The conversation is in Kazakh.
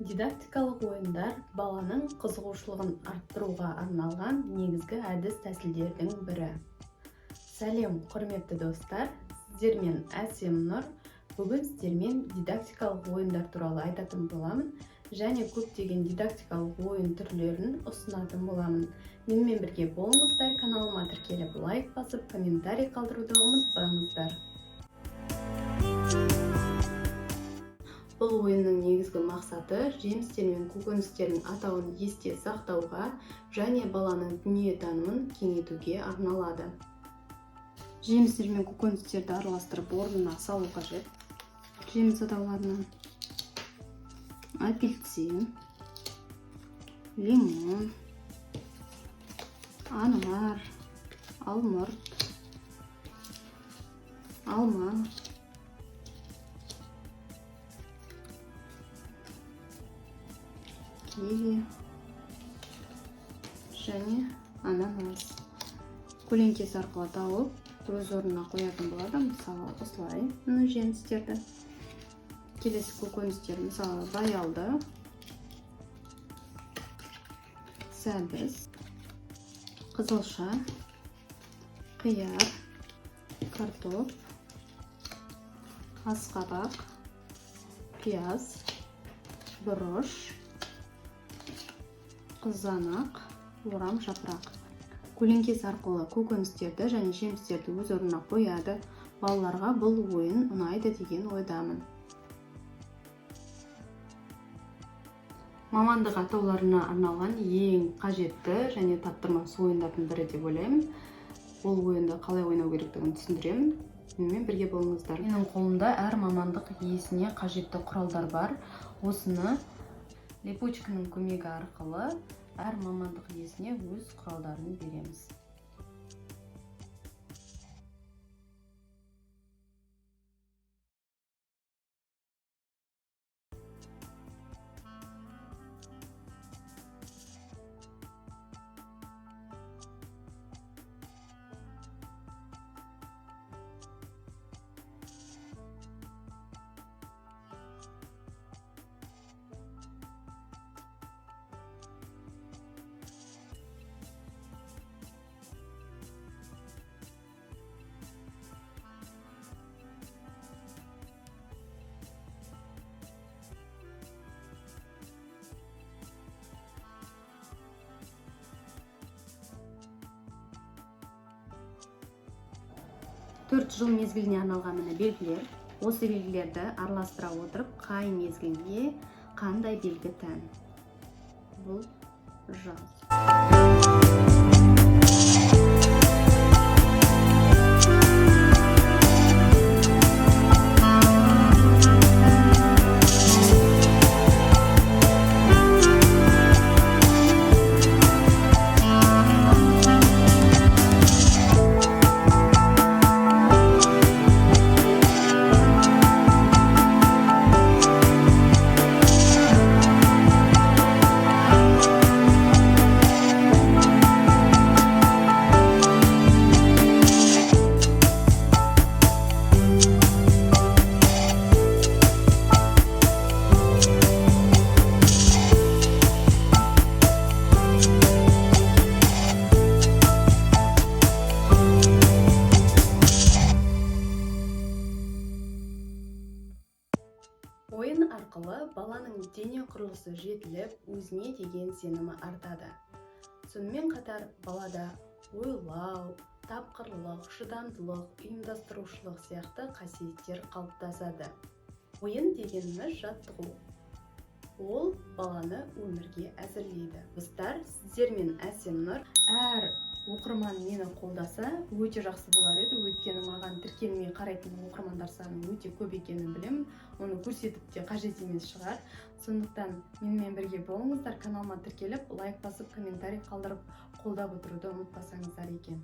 Дидактикалық ойындар баланың қызығушылығын арттыруға арналған негізгі әдіс тәсілдердің бірі. Сәлем, құрметті достар, сіздермен Әсем Нұр. Бүгін сіздермен дидактикалық ойындар туралы айтатын боламын және көптеген дидактикалық ойын түрлерін ұсынатын боламын. Менімен бірге болыңыздар, каналыма тіркеліп лайк басып, комментарий қалдыруды ұмытпаңыздар. Бұл ойынның негізгі мақсаты жемістер мен көкөністердің атауын есте сақтауға және баланың дүниетанымын кеңейтуге арналады. Жемістер мен көкөністерді араластырып орнына салу қажет. Жеміс атауларынан апельсин, лимон, анар, алмұрт, алма, киви және ананас. Көлеңкесі арқылы тауып өз орнына қоятын болады. Мысалы, осылай жемістерді. Келесі көкөністер, мысалы, баялды, сәбіз, қызылша, қияр, картоп, асқабақ, пияз, бұрыш, қызанақ, орам жапырақ. Көлеңкесі арқылы көкөністерді және жемістерді өз орнына қояды. Балаларға бұл ойын ұнайды деген ойдамын. Мамандық атауларына арналған ең қажетті және таптырмас ойындардың бірі деп ойлаймын. Бұл ойынды қалай ойнау керектігін түсіндіремін. Менімен бірге болыңыздар. Менің қолымда әр мамандық иесіне қажетті құралдар бар. Осыны липучканың көмегі арқылы әр мамандық иесіне өз құралдарын береміз. Төрт жыл мезгіліне арналған белгілер. Осы белгілерді араластыра отырып, қай мезгілге қандай белгі тән? Бұл жаз. Ойын арқылы баланың дене құрылысы жетіліп, өзіне деген сенімі артады. Сонымен қатар балада ойлау, тапқырлық, шыдамдылық, ұйымдастырушылық сияқты қасиеттер қалыптасады. Ойын дегеніміз жаттығу. Ол баланы өмірге әзірлейді. Достар, сіздермен Әсем Нұр. Әр оқырман мені қолдаса, өте жақсы болар еді. Өйткені маған тіркелмей қарайтын оқырмандар саны өте көп екенін білемін. Оны көрсетіп те қажет емес шығар. Сондықтан менімен бірге болыңыздар, каналыма тіркеліп, лайк басып, комментарий қалдырып, қолдап отыруды ұмытпасаңыздар екен.